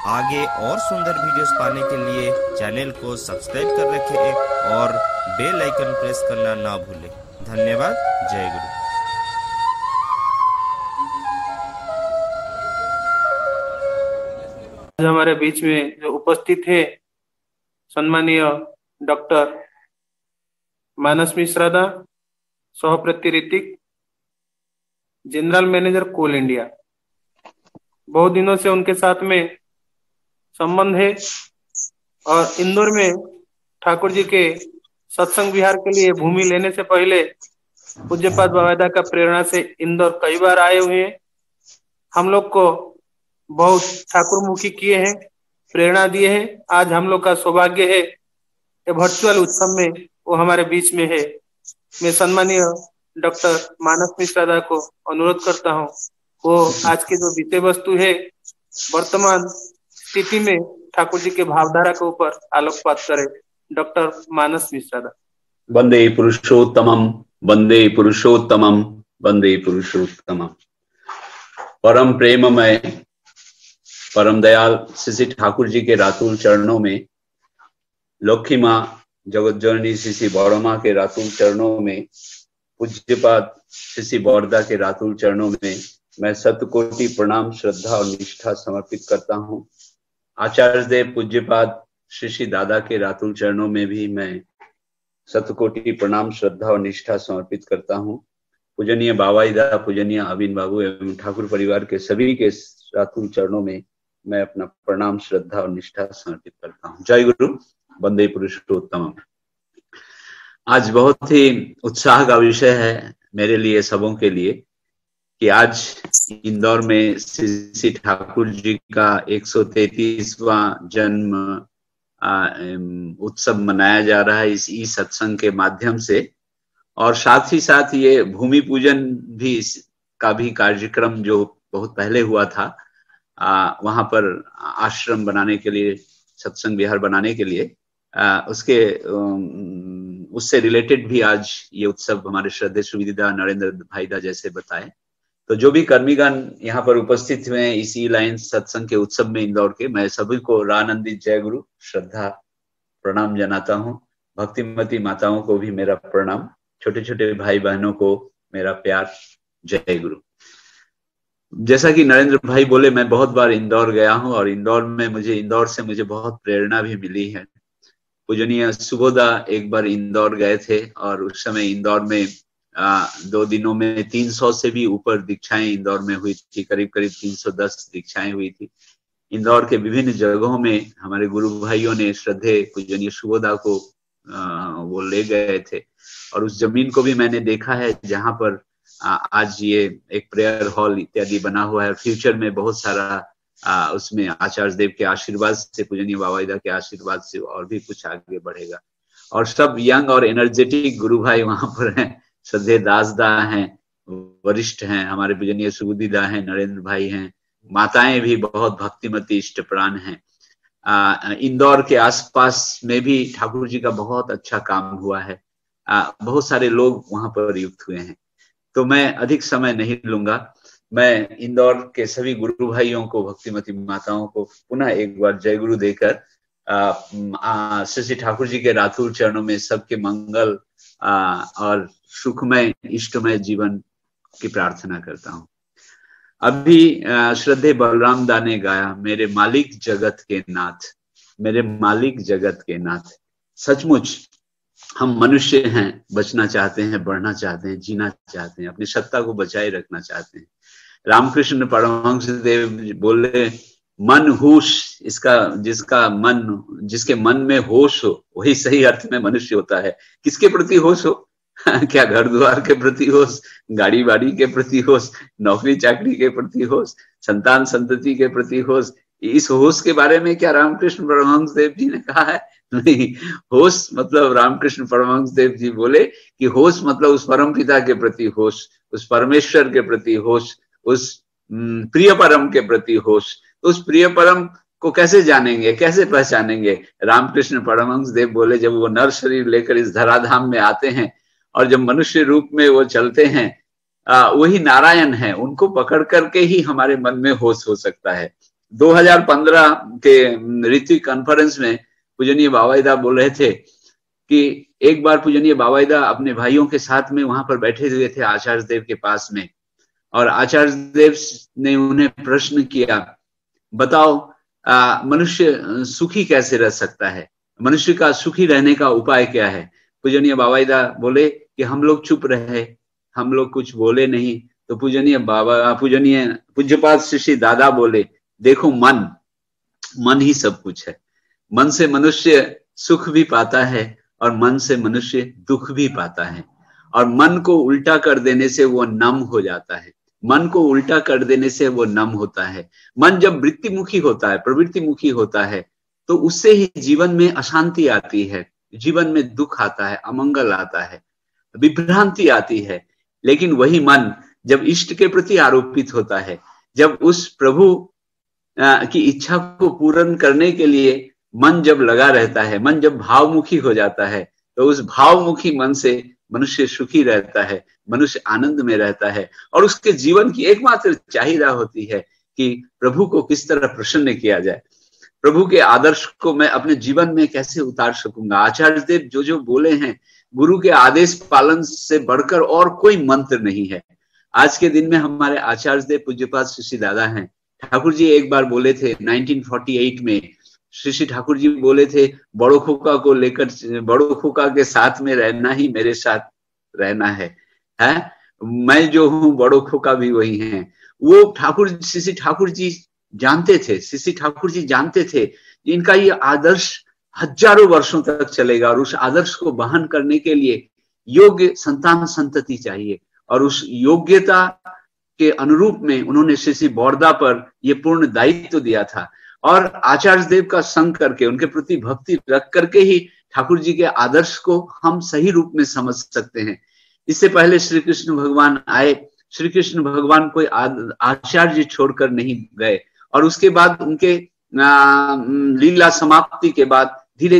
आगे और सुंदर वीडियोस पाने के लिए चैनल को सब्सक्राइब कर रखें और बेल आइकन प्रेस करना ना भूलें। धन्यवाद। जय गुरु। आज हमारे बीच में जो उपस्थित है सम्मानीय डॉक्टर मानस मिश्रा दा, सहप्रति ऋतिक, जनरल मैनेजर कोल इंडिया। बहुत दिनों से उनके साथ में संबंध है और इंदौर में ठाकुर जी के सत्संग विहार के लिए भूमि लेने से पहले पूज्यपाद बाबादा का प्रेरणा से इंदौर कई बार आए हुए हैं। हम लोग को बहुत ठाकुरमुखी किए हैं, प्रेरणा दिए हैं। आज हम लोग का सौभाग्य है कि वर्चुअल उत्सव में वो हमारे बीच में है। मैं सम्मानीय डॉक्टर मानस मिश्रा दा को अनुरोध करता हूँ वो आज की जो विषय वस्तु है वर्तमान स्थिति में ठाकुर जी के भावधारा के ऊपर आलोकपात करे। डॉक्टर मानस मिश्रा दा। वंदे पुरुषोत्तमम, वंदे पुरुषोत्तमम, वंदे पुरुषोत्तमम। परम प्रेममय, परम दयाल श्री ठाकुर जी के रातुल चरणों में, लक्ष्मी माँ जगत जननी श्री बौरमा के रातुल चरणों में, पूज्यपाद श्री बौरदा के रातुल चरणों में मैं शतकोटि प्रणाम, श्रद्धा और निष्ठा समर्पित करता हूँ। आचार्य देव पूज्यपाद श्री दादा के रातुल चरणों में भी मैं शतकोटि प्रणाम, श्रद्धा और निष्ठा समर्पित करता हूँ। पूजनीय बाबाईदा, पूजनीय अविन बाबू एवं ठाकुर परिवार के सभी के रातुल चरणों में मैं अपना प्रणाम, श्रद्धा और निष्ठा समर्पित करता हूँ। जय गुरु। वंदे पुरुषोत्तमम। आज बहुत ही उत्साह का विषय है मेरे लिए, सबों के लिए, कि आज इंदौर में श्री ठाकुर जी का 133वां जन्म उत्सव मनाया जा रहा है इस ई सत्संग के माध्यम से। और साथ ही साथ ये भूमि पूजन भी का भी कार्यक्रम जो बहुत पहले हुआ था, वहां पर आश्रम बनाने के लिए, सत्संग विहार बनाने के लिए, उससे रिलेटेड भी आज ये उत्सव हमारे श्रद्धेय सुविधा नरेंद्र भाईदा जैसे बताए। तो जो भी कर्मीगण यहाँ पर उपस्थित हुए हैं इसी लाइन सत्संग के उत्सव में इंदौर के, मैं सभी को रानंदित जय गुरु श्रद्धा प्रणाम जनाता हूँ। भक्तिमती माताओं को भी मेरा प्रणाम, छोटे छोटे भाई बहनों को मेरा प्यार। जय गुरु। जैसा कि नरेंद्र भाई बोले, मैं बहुत बार इंदौर गया हूँ और इंदौर से मुझे बहुत प्रेरणा भी मिली है। पूजनीय सुबोधा एक बार इंदौर गए थे और उस समय इंदौर में 2 दिनों में 300 से भी ऊपर दीक्षाएं इंदौर में हुई थी, करीब करीब 310 दीक्षाएं हुई थी। इंदौर के विभिन्न जगहों में हमारे गुरु भाइयों ने श्रद्धेय पूजनीय सुबोधा को वो ले गए थे और उस जमीन को भी मैंने देखा है जहां पर आज ये एक प्रेयर हॉल इत्यादि बना हुआ है। फ्यूचर में बहुत सारा उसमें आचार्य देव के आशीर्वाद से, पूजनीय बाबाईदा के आशीर्वाद से और भी कुछ आगे बढ़ेगा। और सब यंग और एनर्जेटिक गुरु भाई वहां पर हैं। श्रद्धेय दासदा हैं, वरिष्ठ हैं, हमारे पूजनीय सुबुद्धिदा हैं, नरेंद्र भाई हैं, माताएं भी बहुत भक्तिमती इष्टप्राण हैं। इंदौर के आसपास में भी ठाकुर जी का बहुत अच्छा काम हुआ है। बहुत सारे लोग वहां पर युक्त हुए हैं। तो मैं अधिक समय नहीं लूंगा। मैं इंदौर के सभी गुरु भाइयों को, भक्तिमती माताओं को पुनः एक बार जय गुरु देकर श्री ठाकुर जी के रातुल चरणों में सबके मंगल और सुखमय इष्टमय जीवन की प्रार्थना करता हूँ। अभी श्रद्धेय बलराम दा ने गाया, मेरे मालिक जगत के नाथ, मेरे मालिक जगत के नाथ। सचमुच हम मनुष्य हैं, बचना चाहते हैं, बढ़ना चाहते हैं, जीना चाहते हैं, अपनी सत्ता को बचाए रखना चाहते हैं। रामकृष्ण परमहंस देव बोले, मन होश, जिसके मन में होश हो वही सही अर्थ में मनुष्य होता है। किसके प्रति होश हो? क्या घर द्वार के प्रति होश, गाड़ी बाड़ी के प्रति होश, नौकरी चाकरी के प्रति होश, संतान संतति के प्रति होश? इस होश के बारे में क्या रामकृष्ण परमहंस देव जी ने कहा है? नहीं। होश मतलब रामकृष्ण परमहंस देव जी बोले कि होश मतलब उस परम पिता के प्रति होश, उस परमेश्वर के प्रति होश, उस प्रिय परम के प्रति होश। उस प्रिय परम को कैसे जानेंगे, कैसे पहचानेंगे? रामकृष्ण परमहंस देव बोले, जब वो नर शरीर लेकर इस धराधाम में आते हैं और जब मनुष्य रूप में वो चलते हैं, वही नारायण है। उनको पकड़ करके ही हमारे मन में होश हो सकता है। 2015 के ऋत्विक कॉन्फ्रेंस में पूजनीय बाबाईदा बोल रहे थे कि एक बार पूजनीय बाबाईदा अपने भाइयों के साथ में वहां पर बैठे हुए थे आचार्य देव के पास में, और आचार्य देव ने उन्हें प्रश्न किया, बताओ मनुष्य सुखी कैसे रह सकता है, मनुष्य का सुखी रहने का उपाय क्या है। पूजनीय बाबाईदा बोले कि हम लोग चुप रहे, हम लोग कुछ बोले नहीं। तो पूजनीय पूज्यपाद श्री दादा बोले, देखो मन ही सब कुछ है। मन से मनुष्य सुख भी पाता है और मन से मनुष्य दुख भी पाता है, और मन को उल्टा कर देने से वो नम हो जाता है। मन को उल्टा कर देने से वो नम होता है। मन जब वृत्तिमुखी होता है, प्रवृत्तिमुखी होता है, तो उससे ही जीवन में अशांति आती है, जीवन में दुख आता है, अमंगल आता है, विभ्रांति आती है। लेकिन वही मन जब इष्ट के प्रति आरोपित होता है, जब उस प्रभु की इच्छा को पूर्ण करने के लिए मन जब लगा रहता है, मन जब भावमुखी हो जाता है, तो उस भावमुखी मन से मनुष्य सुखी रहता है, मनुष्य आनंद में रहता है। और उसके जीवन की एकमात्र चाहिदा होती है कि प्रभु को किस तरह प्रसन्न किया जाए, प्रभु के आदर्श को मैं अपने जीवन में कैसे उतार सकूंगा। आचार्य देव जो बोले हैं, गुरु के आदेश पालन से बढ़कर और कोई मंत्र नहीं है। आज के दिन में हमारे आचार्य देव पूज्यपाद श्री दादा हैं। ठाकुर जी एक बार बोले थे 1948 में, श्री ठाकुर जी बोले थे, बड़ो खोका को लेकर, बड़ो खोका के साथ में रहना ही मेरे साथ रहना है, मैं जो हूँ बड़ो खोका भी वही है। वो श्री ठाकुर जी जानते थे, श्री ठाकुर जी जानते थे इनका ये आदर्श हजारों वर्षों तक चलेगा, और उस आदर्श को वहन करने के लिए योग्य संतान संतति चाहिए। और उस योग्यता के अनुरूप में उन्होंने श्री बोरदा पर ये पूर्ण दायित्व दिया था। और आचार्य देव का संग करके, उनके प्रति भक्ति रख करके ही ठाकुर जी के आदर्श को हम सही रूप में समझ सकते हैं। इससे पहले श्री कृष्ण भगवान आए, श्री कृष्ण भगवान कोई आचार्य छोड़कर नहीं गए, और उसके बाद उनके लीला समाप्ति के बाद धीरे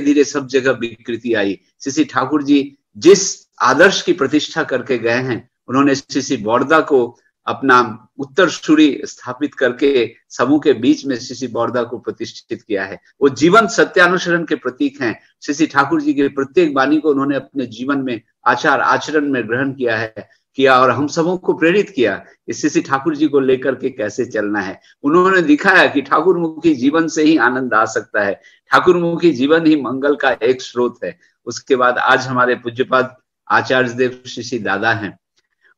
धीरे सब जगह विकृति आई। श्री ठाकुर जी जिस आदर्श की प्रतिष्ठा करके गए हैं, उन्होंने श्री बोरदा को अपना उत्तरसूरी स्थापित करके समूह के बीच में श्री बोरदा को प्रतिष्ठित किया है। वो जीवन सत्यानुसरण के प्रतीक हैं। श्री ठाकुर जी के प्रत्येक वाणी को उन्होंने अपने जीवन में आचार आचरण में ग्रहण किया और हम सबों को प्रेरित किया श्री ठाकुर जी को लेकर के कैसे चलना है। उन्होंने दिखाया कि ठाकुर मुखी जीवन से ही आनंद आ सकता है, ठाकुर मुखी जीवन ही मंगल का एक स्रोत है। उसके बाद आज हमारे पूज्यपाद आचार्य देव श्री दादा हैं।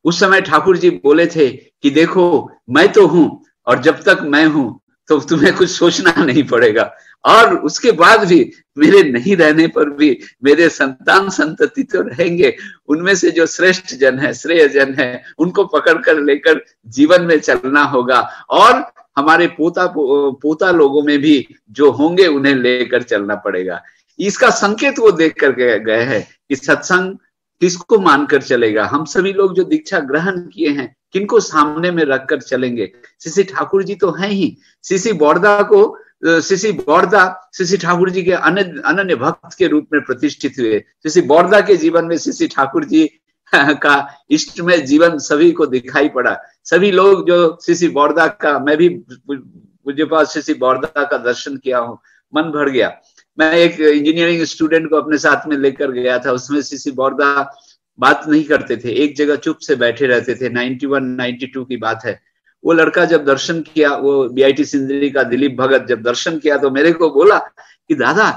उस समय ठाकुर जी बोले थे कि देखो मैं तो हूं, और जब तक मैं हूं तो तुम्हें कुछ सोचना नहीं पड़ेगा, और उसके बाद भी मेरे नहीं रहने पर भी मेरे संतान संतति तो रहेंगे। उनमें से जो श्रेष्ठ जन है, श्रेय जन है, उनको पकड़ कर लेकर जीवन में चलना होगा, और हमारे पोता लोगों में भी जो होंगे उन्हें लेकर चलना पड़ेगा। इसका संकेत वो देख कर गए हैं कि सत्संग किसको मानकर चलेगा। हम सभी लोग जो दीक्षा ग्रहण किए हैं, किनको सामने में रखकर चलेंगे। श्री ठाकुर जी तो हैं ही। श्री बोरदा को श्री ठाकुर जी के अनन्य भक्त के रूप में प्रतिष्ठित हुए। श्री बोरदा के जीवन में श्री ठाकुर जी का इष्टमय जीवन सभी को दिखाई पड़ा। सभी लोग जो श्री बोरदा का, मैं भी पूज्यपाद श्री बोरदा का दर्शन किया हूँ, मन भर गया। मैं एक इंजीनियरिंग स्टूडेंट को अपने साथ में लेकर गया था, उसमें श्री बोरदा बात नहीं करते थे, एक जगह चुप से बैठे रहते थे। 91-92 की बात है। वो लड़का जब दर्शन किया, वो बीआईटी सिंदरी का दिलीप भगत जब दर्शन किया तो मेरे को बोला कि दादा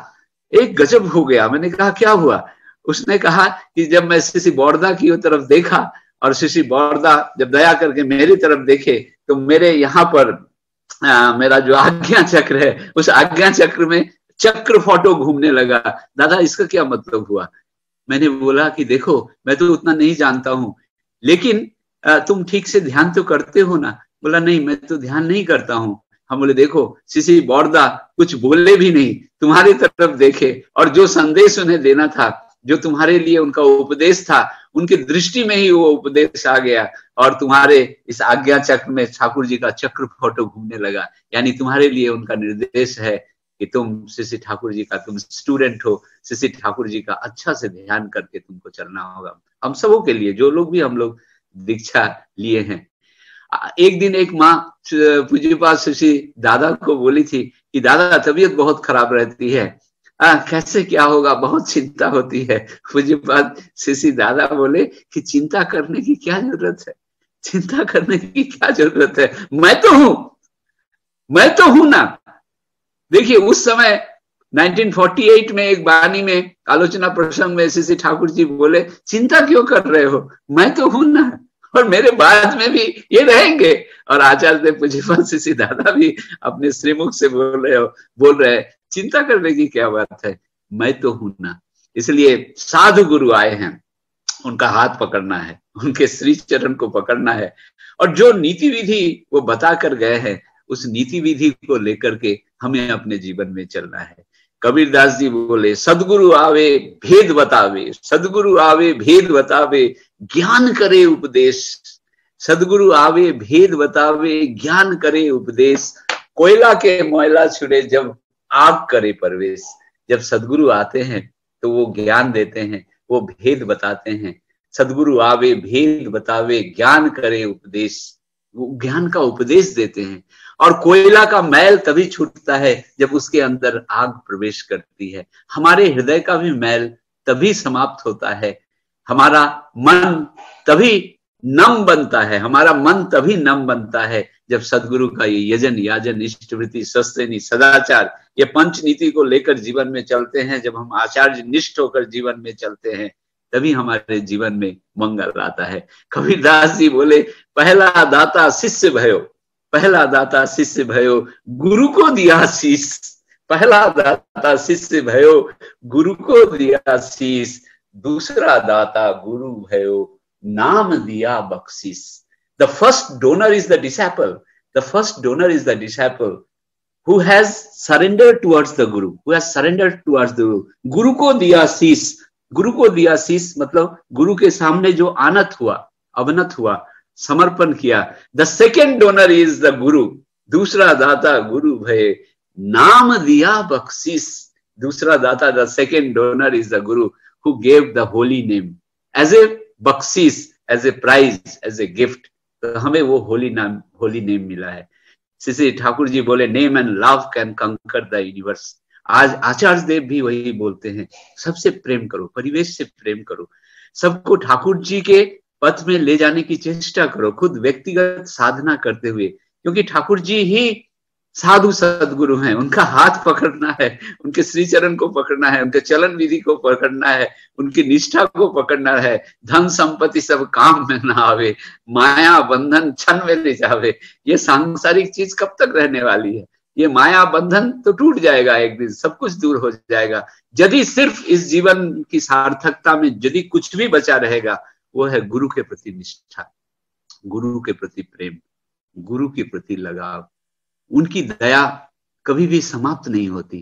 एक गजब हो गया। मैंने कहा क्या हुआ? उसने कहा कि जब मैं श्री बोरदा की तरफ देखा और श्री बोरदा जब दया करके मेरी तरफ देखे तो मेरे यहाँ पर मेरा जो आज्ञा चक्र है, उस आज्ञा चक्र में चक्र फोटो घूमने लगा। दादा इसका क्या मतलब हुआ? मैंने बोला कि देखो मैं तो उतना नहीं जानता हूं, लेकिन तुम ठीक से ध्यान तो करते हो ना? बोला नहीं मैं तो ध्यान नहीं करता हूं। हम बोले देखो श्री बोरदा कुछ बोले भी नहीं, तुम्हारी तरफ देखे, और जो संदेश उन्हें देना था, जो तुम्हारे लिए उनका उपदेश था, उनकी दृष्टि में ही वो उपदेश आ गया, और तुम्हारे इस आज्ञा चक्र में ठाकुर जी का चक्र फोटो घूमने लगा। यानी तुम्हारे लिए उनका निर्देश है कि तुम श्री ठाकुर जी का, तुम स्टूडेंट हो, श्री ठाकुर जी का अच्छा से ध्यान करके तुमको चलना होगा। हम सबों के लिए, जो लोग भी हम लोग दीक्षा लिए हैं। एक दिन एक माँ पूज्यपाद श्री दादा को बोली थी कि दादा तबीयत बहुत खराब रहती है, कैसे क्या होगा, बहुत चिंता होती है। पूज्यपाद श्री दादा बोले कि चिंता करने की क्या जरूरत है, चिंता करने की क्या जरूरत है, मैं तो हूं ना। देखिए उस समय 1948 में एक वाणी में आलोचना प्रसंग में श्री ठाकुर जी बोले चिंता क्यों कर रहे हो, मैं तो हूं ना, और मेरे बाद में भी ये रहेंगे। और आचार्य पूज्यपाद श्री दादा भी अपने श्रीमुख से बोल रहे हैं चिंता करने की क्या बात है, मैं तो हूं ना। इसलिए साधु गुरु आए हैं, उनका हाथ पकड़ना है, उनके श्री चरण को पकड़ना है, और जो नीति विधि वो बता कर गए हैं उस नीति विधि को लेकर के हमें अपने जीवन में चलना है। कबीरदास जी बोले सदगुरु आवे भेद बतावे, सदगुरु आवे भेद बतावे ज्ञान करे उपदेश, सदगुरु आवे भेद बतावे ज्ञान करे उपदेश, कोयला के मोयला छुड़े जब आग करे प्रवेश। जब सदगुरु आते हैं तो वो ज्ञान देते हैं, वो भेद बताते हैं। सदगुरु आवे भेद बतावे ज्ञान करे उपदेश, वो ज्ञान का उपदेश देते हैं। और कोयला का मैल तभी छूटता है जब उसके अंदर आग प्रवेश करती है। हमारे हृदय का भी मैल तभी समाप्त होता है, हमारा मन तभी नम बनता है, हमारा मन तभी नम बनता है जब सदगुरु का ये यजन याजन इष्टवृत्ति स्वस्थेनी सदाचार ये पंच नीति को लेकर जीवन में चलते हैं। जब हम आचार्य निष्ठ होकर जीवन में चलते हैं तभी हमारे जीवन में मंगल आता है। कबीरदास जी बोले पहला दाता शिष्य भयो, पहला दाता शिष्य भयो गुरु को दिया शीश, पहला दाता शिष्य भयो गुरु को दिया शीश, दूसरा दाता गुरु भयो नाम दिया बख्शिश। The first donor is the disciple. The first donor is the disciple who has surrendered towards the Guru, who has surrendered towards the Guru. गुरु को दिया शीश, गुरु को दिया शीश मतलब गुरु के सामने जो आनत हुआ, अवनत हुआ, समर्पण किया। The second donor is the Guru. दूसरा दाता गुरु भय नाम दिया बख्शिश, दूसरा दाता the second donor is the Guru who gave the holy name as a बख्शिश, as a prize, as a gift। तो हमें वो होली नेम मिला है। श्री ठाकुर जी बोले नेम एंड लव कैन कंकर द यूनिवर्स। आज आचार्य देव भी वही बोलते हैं, सबसे प्रेम करो, परिवेश से प्रेम करो, सबको ठाकुर जी के पथ में ले जाने की चेष्टा करो, खुद व्यक्तिगत साधना करते हुए, क्योंकि ठाकुर जी ही साधु सदगुरु हैं। उनका हाथ पकड़ना है, उनके श्री चरण को पकड़ना है, उनके चलन विधि को पकड़ना है, उनकी निष्ठा को पकड़ना है। धन संपत्ति सब काम में ना आवे, माया बंधन क्षण में ले जावे। ये सांसारिक चीज कब तक रहने वाली है? ये माया बंधन तो टूट जाएगा एक दिन, सब कुछ दूर हो जाएगा। यदि सिर्फ इस जीवन की सार्थकता में यदि कुछ भी बचा रहेगा वो है गुरु के प्रति निष्ठा, गुरु के प्रति प्रेम, गुरु के प्रति लगाव। उनकी दया कभी भी समाप्त नहीं होती।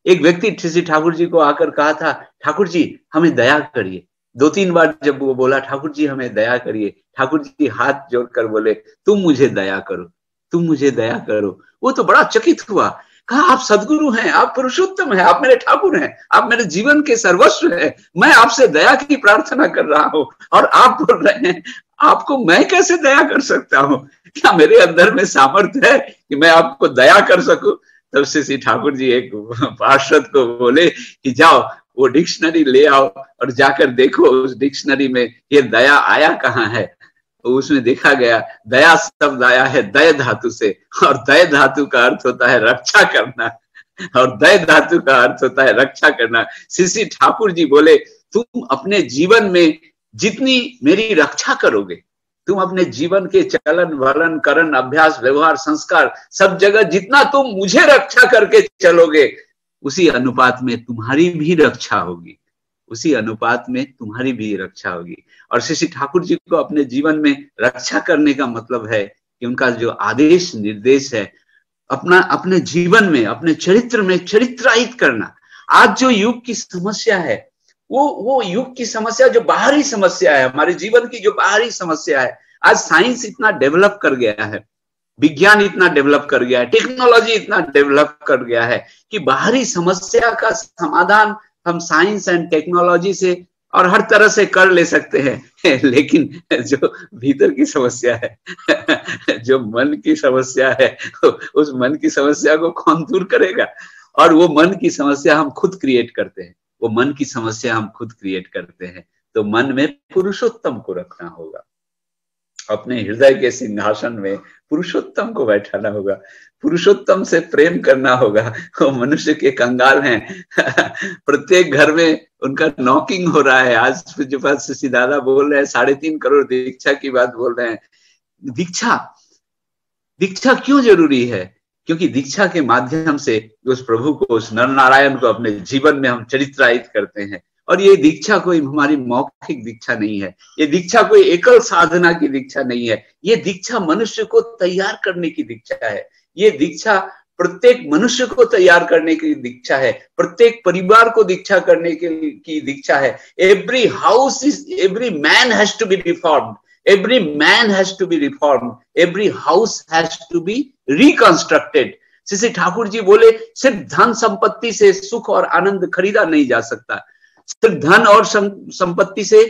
एक व्यक्ति श्री ठाकुर जी को आकर कहा था ठाकुर जी हमें दया करिए। 2-3 बार जब वो बोला ठाकुर जी हमें दया करिए, ठाकुर जी हाथ जोड़कर बोले तुम मुझे दया करो, तुम मुझे दया करो। वो तो बड़ा चकित हुआ, कहा आप सदगुरु हैं, आप पुरुषोत्तम हैं, आप मेरे ठाकुर हैं, आप मेरे जीवन के सर्वस्व हैं, मैं आपसे दया की प्रार्थना कर रहा हूँ और आप बोल रहे हैं आपको मैं कैसे दया कर सकता हूँ? क्या मेरे अंदर में सामर्थ्य है कि मैं आपको दया कर सकूं? तब से श्री ठाकुर जी एक पार्षद को बोले कि जाओ वो डिक्शनरी ले आओ और जाकर देखो उस डिक्शनरी में ये दया आया कहाँ है। तो उसमें देखा गया दया शब्द आया है दय धातु से, और दय धातु का अर्थ होता है रक्षा करना, और दय धातु का अर्थ होता है रक्षा करना। श्री ठाकुर जी बोले तुम अपने जीवन में जितनी मेरी रक्षा करोगे, तुम अपने जीवन के चलन वलन करण अभ्यास व्यवहार संस्कार सब जगह जितना तुम मुझे रक्षा करके चलोगे उसी अनुपात में तुम्हारी भी रक्षा होगी, उसी अनुपात में तुम्हारी भी रक्षा होगी। और श्री ठाकुर जी को अपने जीवन में रक्षा करने का मतलब है कि उनका जो आदेश निर्देश है अपने जीवन में अपने चरित्र में चरित्रायित करना। आज जो युग की समस्या है वो युग की समस्या जो बाहरी समस्या है, हमारे जीवन की जो बाहरी समस्या है, आज साइंस इतना डेवलप कर गया है, विज्ञान इतना डेवलप कर गया है, टेक्नोलॉजी इतना डेवलप कर गया है कि बाहरी समस्या का समाधान हम साइंस एंड टेक्नोलॉजी से और हर तरह से कर ले सकते हैं, लेकिन जो भीतर की समस्या है, जो मन की समस्या है, उस मन की समस्या को कौन दूर करेगा? और वो मन की समस्या हम खुद क्रिएट करते हैं, वो मन की समस्या हम खुद क्रिएट करते हैं। तो मन में पुरुषोत्तम को रखना होगा, अपने हृदय के सिंहासन में पुरुषोत्तम को बैठाना होगा, पुरुषोत्तम से प्रेम करना होगा। वो मनुष्य के कंगाल हैं, प्रत्येक घर में उनका नॉकिंग हो रहा है। आज जो बात श्री दादा बोल रहे हैं, 3.5 करोड़ दीक्षा की बात बोल रहे हैं। दीक्षा क्यों जरूरी है? क्योंकि दीक्षा के माध्यम से उस प्रभु को, उस नर नारायण को अपने जीवन में हम चरित्रायित करते हैं। और ये दीक्षा कोई हमारी मौखिक दीक्षा नहीं है, ये दीक्षा कोई एकल साधना की दीक्षा नहीं है, ये दीक्षा मनुष्य को तैयार करने की दीक्षा है। ये दीक्षा प्रत्येक मनुष्य को तैयार करने की दीक्षा है, प्रत्येक परिवार को दीक्षा करने की दीक्षा है। Every house is, every man has to be reformed, every man has to be reformed, every house has to be reconstructed. Shri Thakur ji बोले, सिर्फ धन संपत्ति से सुख और आनंद खरीदा नहीं जा सकता, सिर्फ धन और संपत्ति से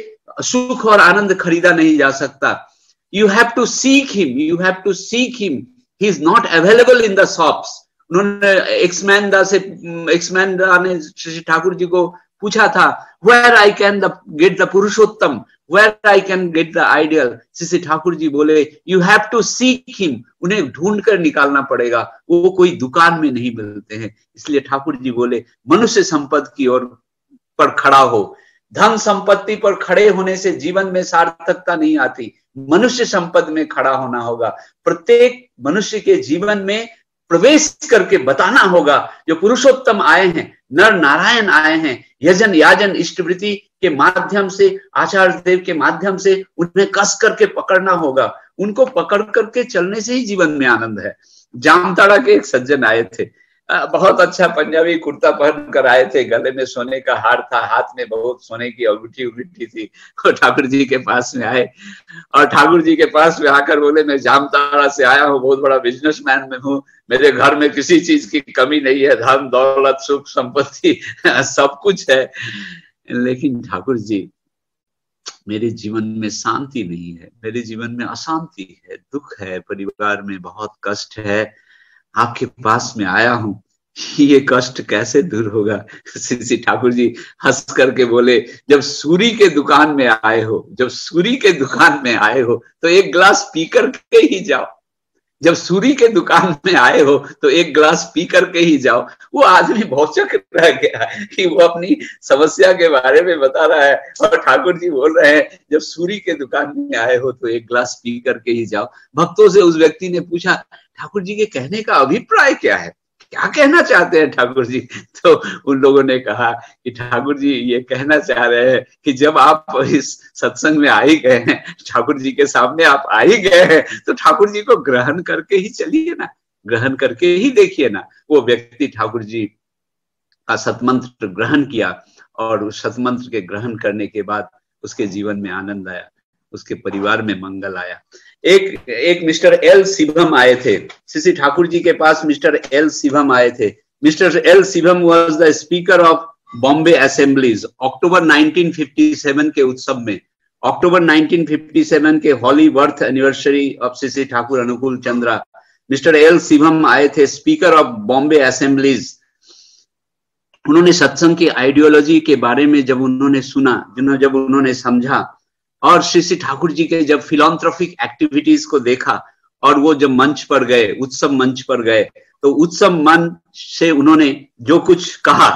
सुख और आनंद खरीदा नहीं जा सकता। You have to seek him, you have to seek him. He is not available in the shops. उन्होंने एक्समैन दा ने श्री ठाकुर जी को पूछा था, where I can get the Purushottam, where I can get the ideal. Shri Thakur ji बोले, you have to seek him. उन्हें ढूंढ कर निकालना पड़ेगा, वो कोई दुकान में नहीं मिलते हैं। इसलिए ठाकुर जी बोले, मनुष्य संपद की ओर पर खड़ा हो। धन संपत्ति पर खड़े होने से जीवन में सार्थकता नहीं आती, मनुष्य संपद में खड़ा होना होगा। प्रत्येक मनुष्य के जीवन में प्रवेश करके बताना होगा, जो पुरुषोत्तम आए हैं, नर नारायण आए हैं, यजन याजन इष्टवृत्ति के माध्यम से, आचार्य देव के माध्यम से उन्हें कस करके पकड़ना होगा। उनको पकड़ करके चलने से ही जीवन में आनंद है। जामताड़ा के एक सज्जन आए थे, बहुत अच्छा पंजाबी कुर्ता पहन कर आए थे, गले में सोने का हार था, हाथ में बहुत सोने की अंगूठी थी। और ठाकुर जी के पास में आए और ठाकुर जी के पास में आकर बोले, मैं जामताड़ा से आया हूँ, बहुत बड़ा बिजनेसमैन में हूँ, मेरे घर में किसी चीज की कमी नहीं है, धन दौलत सुख संपत्ति सब कुछ है, लेकिन ठाकुर जी मेरे जीवन में शांति नहीं है, मेरे जीवन में अशांति है, दुख है, परिवार में बहुत कष्ट है, आपके पास में आया हूं, ये कष्ट कैसे दूर होगा? श्री ठाकुर जी हंस करके बोले, जब सूरी के दुकान में आए हो, जब सूरी के दुकान में आए हो तो एक गिलास पी करके ही जाओ, जब सूरी के दुकान में आए हो तो एक गिलास पी करके ही जाओ। वो आदमी भौचक रह गया कि वो अपनी समस्या के बारे में बता रहा है और ठाकुर जी बोल रहे हैं, जब सूरी के दुकान में आए हो तो एक गिलास पी करके ही जाओ। भक्तों से उस व्यक्ति ने पूछा, ठाकुर जी के कहने का अभिप्राय क्या है, क्या कहना चाहते हैं ठाकुर जी? तो उन लोगों ने कहा कि ठाकुर जी ये कहना चाह रहे हैं कि जब आप इस सत्संग में आ ही गए हैं, ठाकुर जी के सामने आप आ ही गए हैं, तो ठाकुर जी को ग्रहण करके ही चलिए ना, ग्रहण करके ही देखिए ना। वो व्यक्ति ठाकुर जी का सतमंत्र ग्रहण किया और उस सतमंत्र के ग्रहण करने के बाद उसके जीवन में आनंद आया, उसके परिवार में मंगल आया। एक मिस्टर एल शिवम आए थे, श्री ठाकुर जी के पास मिस्टर एल शिवम आए थे। Mister L Shivam was the speaker of Bombay assemblies. October 1957 के उत्सव में, अक्टूबर 1957 के holy birth anniversary of Shri Thakur Anukul Chandra, mister L Shivam आए थे, स्पीकर ऑफ बॉम्बे असेंबलीज। उन्होंने सत्संग की आइडियोलॉजी के बारे में जब उन्होंने सुना, जब उन्होंने समझा और श्री ठाकुर जी के जब फिलॉन्थ्रोपिक एक्टिविटीज को देखा और वो जब मंच पर गए, उत्सव मंच पर गए, तो उत्सव मंच से उन्होंने जो कुछ कहा,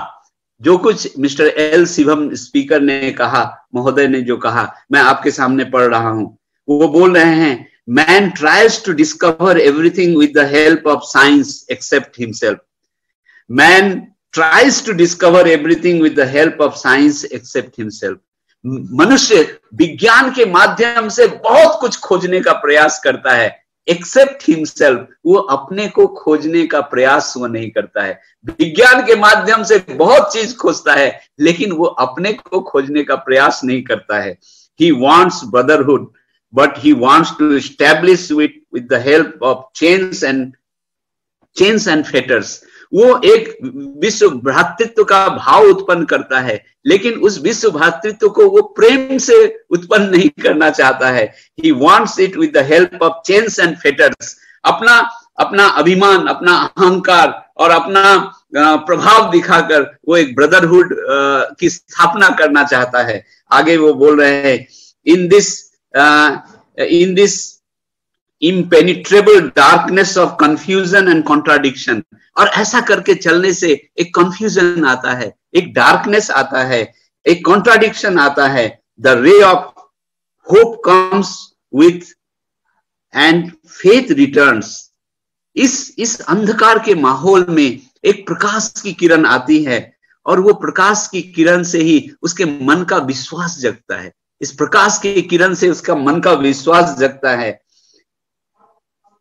जो कुछ मिस्टर एल शिवम स्पीकर ने कहा, महोदय ने जो कहा, मैं आपके सामने पढ़ रहा हूं। वो बोल रहे हैं, man tries to discover everything with the help of science except himself. Man tries to discover everything with the help of science except himself. मनुष्य विज्ञान के माध्यम से बहुत कुछ खोजने का प्रयास करता है, एक्सेप्ट हिमसेल्फ, वो अपने को खोजने का प्रयास वो नहीं करता है। विज्ञान के माध्यम से बहुत चीज खोजता है, लेकिन वो अपने को खोजने का प्रयास नहीं करता है। He wants brotherhood, but he wants to establish with the help of chains and fetters. वो एक विश्व भ्रातृत्व का भाव उत्पन्न करता है, लेकिन उस विश्व भ्रातृत्व को वो प्रेम से उत्पन्न नहीं करना चाहता है। He wants it with the help of chains and fetters। अपना अभिमान, अपना अहंकार और अपना प्रभाव दिखाकर वो एक ब्रदरहुड की स्थापना करना चाहता है। आगे वो बोल रहे हैं, in this impenetrable darkness of confusion and contradiction। और ऐसा करके चलने से एक confusion आता है, एक darkness आता है, एक contradiction आता है। The ray of hope comes with and faith returns। इस अंधकार के माहौल में एक प्रकाश की किरण आती है, और वो प्रकाश की किरण से ही उसके मन का विश्वास जगता है। इस प्रकाश की किरण से उसका मन का विश्वास जगता है।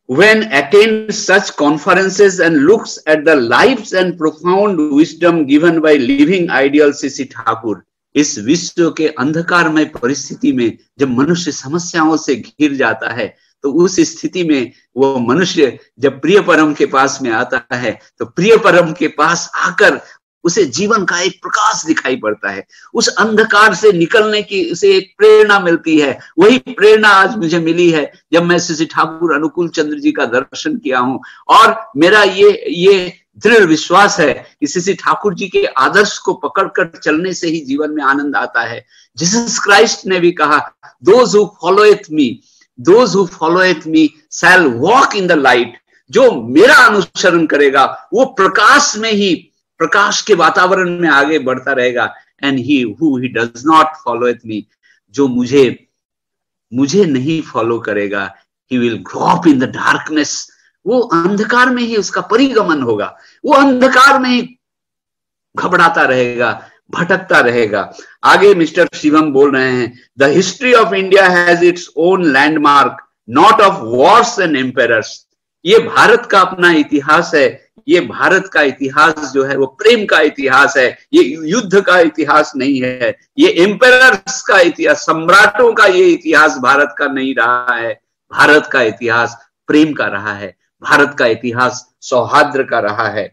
When attend such conferences and looks at the lives and profound wisdom given by living ideal CC Thakur, इस विश्व के अंधकारमय परिस्थिति में जब मनुष्य समस्याओं से घिर जाता है, तो उस स्थिति में वो मनुष्य जब प्रिय परम के पास में आता है, तो प्रिय परम के पास आकर उसे जीवन का एक प्रकाश दिखाई पड़ता है। उस अंधकार से निकलने की उसे एक प्रेरणा मिलती है। वही प्रेरणा आज मुझे मिली है जब मैं सीसी ठाकुर अनुकूल चंद्र जी का दर्शन किया हूं, और मेरा ये दृढ़ विश्वास है कि सीसी ठाकुर जी के आदर्श को पकड़कर चलने से ही जीवन में आनंद आता है। जीसस क्राइस्ट ने भी कहा, those who followeth me shall walk in the light। जो मेरा अनुसरण करेगा वो प्रकाश में ही, प्रकाश के वातावरण में आगे बढ़ता रहेगा। and he who does not followeth me, जो मुझे नहीं फॉलो करेगा, he will grow up in the darkness। वो अंधकार में ही उसका परिगमन होगा, वो अंधकार में ही घबराता रहेगा, भटकता रहेगा। आगे मिस्टर शिवम बोल रहे हैं, the history of India has its own landmark, not of wars and empires. ये भारत का अपना इतिहास है। ये भारत का इतिहास जो है वो प्रेम का इतिहास है। ये युद्ध का इतिहास नहीं है। ये एम्पायर्स का इतिहास, सम्राटों का ये इतिहास भारत का नहीं रहा है। भारत का इतिहास प्रेम का रहा है। भारत का इतिहास सौहार्द का रहा है।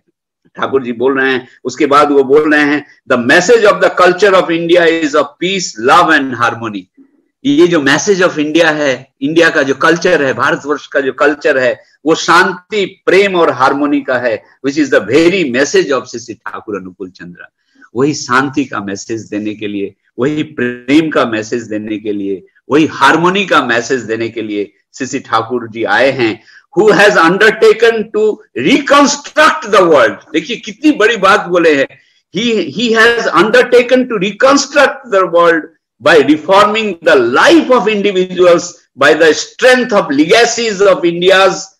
ठाकुर जी बोल रहे हैं, उसके बाद वो बोल रहे हैं, the message of the culture of India is of peace, love and harmony. ये जो मैसेज ऑफ इंडिया है, इंडिया का जो कल्चर है, भारतवर्ष का जो कल्चर है, वो शांति, प्रेम और हार्मोनी का है, which is the very message of CC Thakur अनुकूल चंद्र। वही शांति का मैसेज देने के लिए, वही प्रेम का मैसेज देने के लिए, वही हार्मोनी का मैसेज देने के लिए सीसी ठाकुर जी आए हैं। Who has undertaken to reconstruct the world। देखिए कितनी बड़ी बात बोले हैं। He has undertaken to reconstruct the world by reforming the life of individuals by the strength of legacies of India's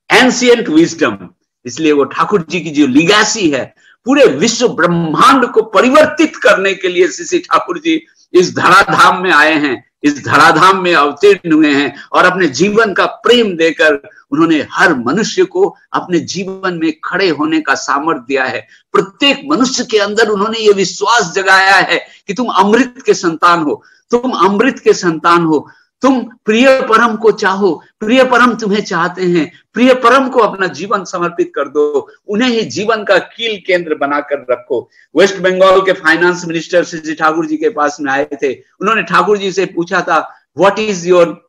ancient wisdom। इसलिए वो ठाकुर जी की जो लीगैसी है, पूरे विश्व ब्रह्मांड को परिवर्तित करने के लिए सीसी ठाकुर जी इस धराधाम में आए हैं, इस धराधाम में अवतीर्ण हुए हैं, और अपने जीवन का प्रेम देकर उन्होंने हर मनुष्य को अपने जीवन में खड़े होने का सामर्थ्य दिया है। प्रत्येक मनुष्य के अंदर उन्होंने ये विश्वास जगाया है कि तुम अमृत के संतान हो, तुम अमृत के संतान हो, तुम प्रिय परम को चाहो, प्रिय परम तुम्हें चाहते हैं, प्रिय परम को अपना जीवन समर्पित कर दो, उन्हें ही जीवन का कील केंद्र बनाकर रखो। वेस्ट बंगाल के फाइनेंस मिनिस्टर सीसी ठाकुर जी के पास में आए थे। उन्होंने ठाकुर जी से पूछा था, व्हाट इज योर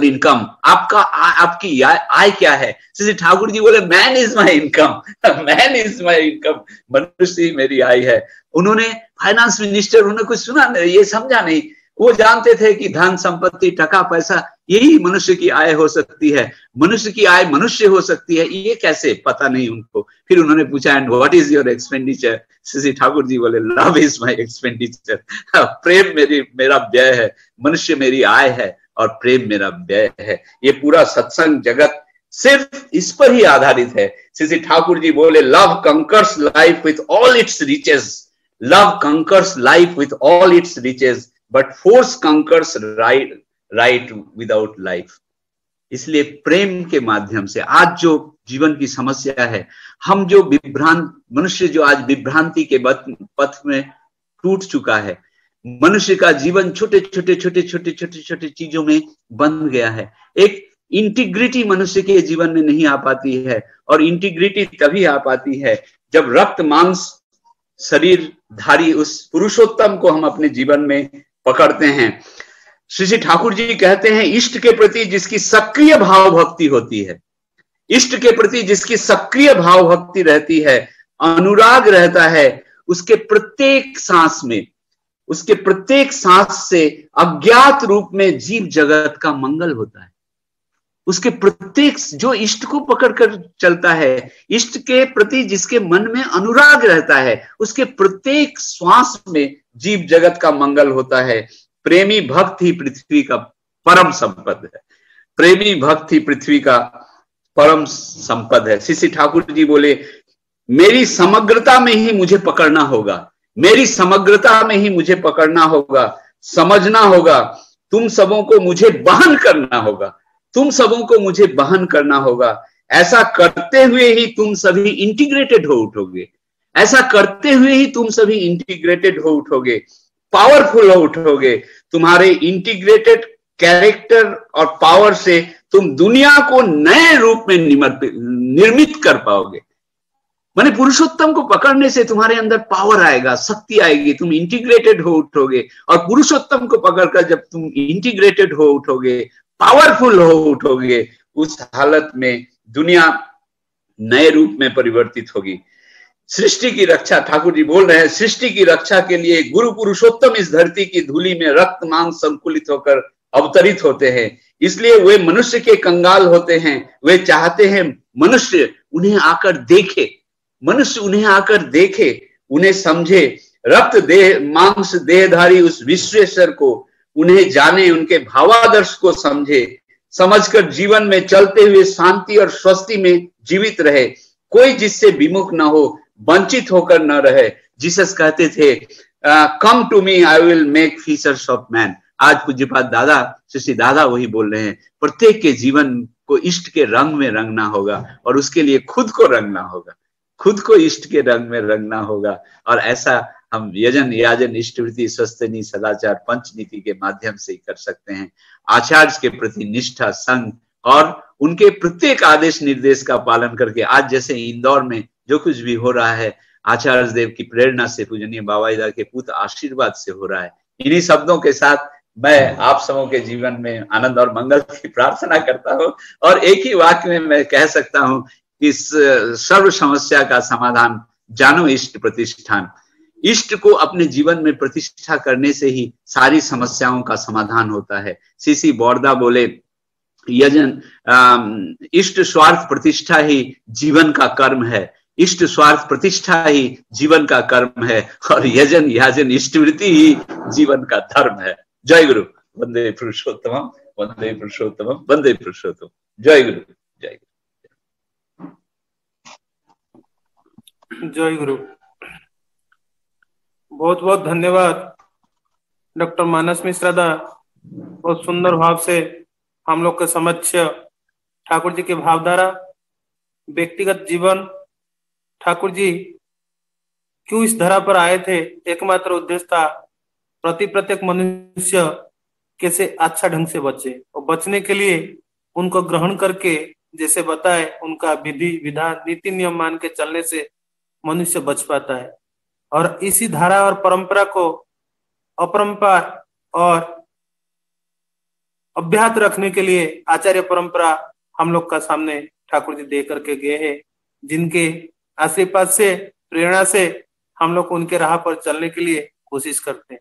इनकम, आपकी आय क्या है? सीसी ठाकुर जी बोले, man is my income, man is my income, मनुष्य मेरी आय है। उन्होंने फाइनेंस मिनिस्टर, उन्होंने कुछ सुना नहीं, ये समझा नहीं। वो जानते थे कि धन संपत्ति, टका पैसा, यही मनुष्य की आय हो सकती है, मनुष्य की आय मनुष्य हो सकती है, ये कैसे, पता नहीं उनको। फिर उन्होंने पूछा, and what is your expenditure? CC Thakur ji बोले, लव इज माई एक्सपेंडिचर। प्रेम मेरा व्यय है, मनुष्य मेरी आय है और प्रेम मेरा व्यय है। ये पूरा सत्संग जगत सिर्फ इस पर ही आधारित है। सीसी ठाकुर जी बोले, love conquers life with all its riches, love conquers life with all its riches, but force conquers right without life. इसलिए प्रेम के माध्यम से आज जो जीवन की समस्या है, हम जो मनुष्य जो आज विभ्रांति के पथ में टूट चुका है, मनुष्य का जीवन छोटे छोटे चीजों में बंध गया है। इंटीग्रिटी मनुष्य के जीवन में नहीं आ पाती है। और इंटीग्रिटी तभी आ पाती है जब रक्त मांस शरीरधारी उस पुरुषोत्तम को हम अपने जीवन में पकड़ते हैं। श्री ठाकुर जी कहते हैं, इष्ट के प्रति जिसकी सक्रिय भाव भक्ति होती है, इष्ट के प्रति जिसकी सक्रिय भाव भक्ति रहती है, अनुराग रहता है, उसके प्रत्येक सांस में, उसके प्रत्येक सांस से अज्ञात रूप में जीव जगत का मंगल होता है। उसके प्रत्येक, जो इष्ट को पकड़कर चलता है, इष्ट के प्रति जिसके मन में अनुराग रहता है, उसके प्रत्येक श्वास में जीव जगत का मंगल होता है। प्रेमी भक्त ही पृथ्वी का परम संपद है। प्रेमी भक्त ही पृथ्वी का परम संपद है। श्री ठाकुर जी बोले, मेरी समग्रता में ही मुझे पकड़ना होगा, मेरी समग्रता में ही मुझे पकड़ना होगा, समझना होगा, तुम सबों को मुझे बहन करना होगा, तुम सबों को मुझे बहन करना होगा। ऐसा करते हुए ही तुम सभी इंटीग्रेटेड हो उठोगे, ऐसा करते हुए ही तुम सभी इंटीग्रेटेड हो उठोगे, पावरफुल हो उठोगे। तुम्हारे इंटीग्रेटेड कैरेक्टर और पावर से तुम दुनिया को नए रूप में निर्मित कर पाओगे। माने पुरुषोत्तम को पकड़ने से तुम्हारे अंदर पावर आएगा, शक्ति आएगी, तुम इंटीग्रेटेड हो उठोगे। और पुरुषोत्तम को पकड़कर जब तुम इंटीग्रेटेड हो उठोगे, पावरफुल हो उठोगे, उस हालत में दुनिया नए रूप में परिवर्तित होगी। सृष्टि की रक्षा, ठाकुर जी बोल रहे हैं, सृष्टि की रक्षा के लिए गुरु पुरुषोत्तम इस धरती की धूलि में रक्त मांस संकुलित होकर अवतरित होते हैं। इसलिए वे मनुष्य के कंगाल होते हैं। वे चाहते हैं मनुष्य उन्हें आकर देखे, मनुष्य उन्हें आकर देखे, उन्हें समझे। रक्त देह मांस देहधारी उस विश्वेश्वर को उन्हें जाने, उनके भावादर्श को समझे, समझकर जीवन में चलते हुए शांति और स्वस्ति में जीवित रहे। कोई जिससे विमुख न हो, वंचित होकर न रहे। जीसस कहते थे, come to me I will make fishers of man. आज पूज्यपाद दादा, श्री दादा वही बोल रहे हैं, प्रत्येक के जीवन को इष्ट के रंग में रंगना होगा और उसके लिए खुद को रंगना होगा, खुद को इष्ट के रंग में रंगना होगा। और ऐसा हम यजन याजन इष्टवृत्ति स्वस्तनी सदाचार पंच नीति के माध्यम से ही कर सकते हैं। आचार्य के प्रति निष्ठा, संग और उनके प्रत्येक आदेश निर्देश का पालन करके, आज जैसे इंदौर में जो कुछ भी हो रहा है, आचार्य देव की प्रेरणा से, पूजनीय बाबाईदा के पुत्र आशीर्वाद से हो रहा है। इन्हीं शब्दों के साथ मैं आप सबों के जीवन में आनंद और मंगल की प्रार्थना करता हूँ। और एक ही वाक्य में मैं कह सकता हूँ, इस सर्व समस्या का समाधान जानो इष्ट प्रतिष्ठान। इष्ट को अपने जीवन में प्रतिष्ठा करने से ही सारी समस्याओं का समाधान होता है। सीसी बौरदा बोले, यजन इष्ट स्वार्थ प्रतिष्ठा ही जीवन का कर्म है, इष्ट स्वार्थ प्रतिष्ठा ही जीवन का कर्म है, और यजन याजन इष्टवृत्ति ही जीवन का धर्म है। जय गुरु। वंदे पुरुषोत्तमम, वंदे पुरुषोत्तमम, वंदे पुरुषोत्तम। जय गुरु, जय गुरु, जय गुरु। बहुत बहुत धन्यवाद डॉक्टर मानस मिश्रा दा। बहुत सुंदर भाव से हम लोग के समक्ष ठाकुर जी की भावधारा, व्यक्तिगत जीवन, ठाकुर जी क्यों इस धरा पर आए थे, एकमात्र उद्देश्य था प्रत्येक मनुष्य कैसे अच्छा ढंग से बचे, और बचने के लिए उनको ग्रहण करके, जैसे बताए, उनका विधि विधान नीति नियम मान के चलने से मनुष्य बच पाता है। और इसी धारा और परंपरा को अपरंपार और अभ्यात रखने के लिए आचार्य परंपरा हम लोग का सामने ठाकुर जी दे करके गए हैं, जिनके आशीर्वाद से, प्रेरणा से हम लोग उनके राह पर चलने के लिए कोशिश करते हैं।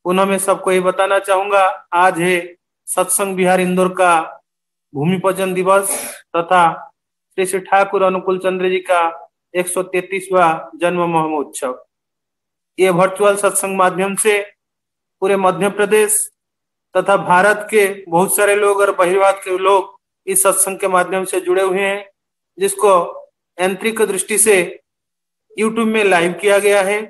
पुनः मैं सबको ये बताना चाहूंगा, आज है सत्संग विहार इंदौर का भूमि पूजन दिवस तथा श्री ठाकुर अनुकूल चंद्र जी का 133वां जन्म महोत्सव। ये वर्चुअल सत्संग माध्यम से पूरे मध्य प्रदेश तथा भारत के बहुत सारे लोग और बहिर्वात के लोग इस सत्संग के माध्यम से जुड़े हुए हैं, जिसको यांत्रिक दृष्टि से YouTube में लाइव किया गया है।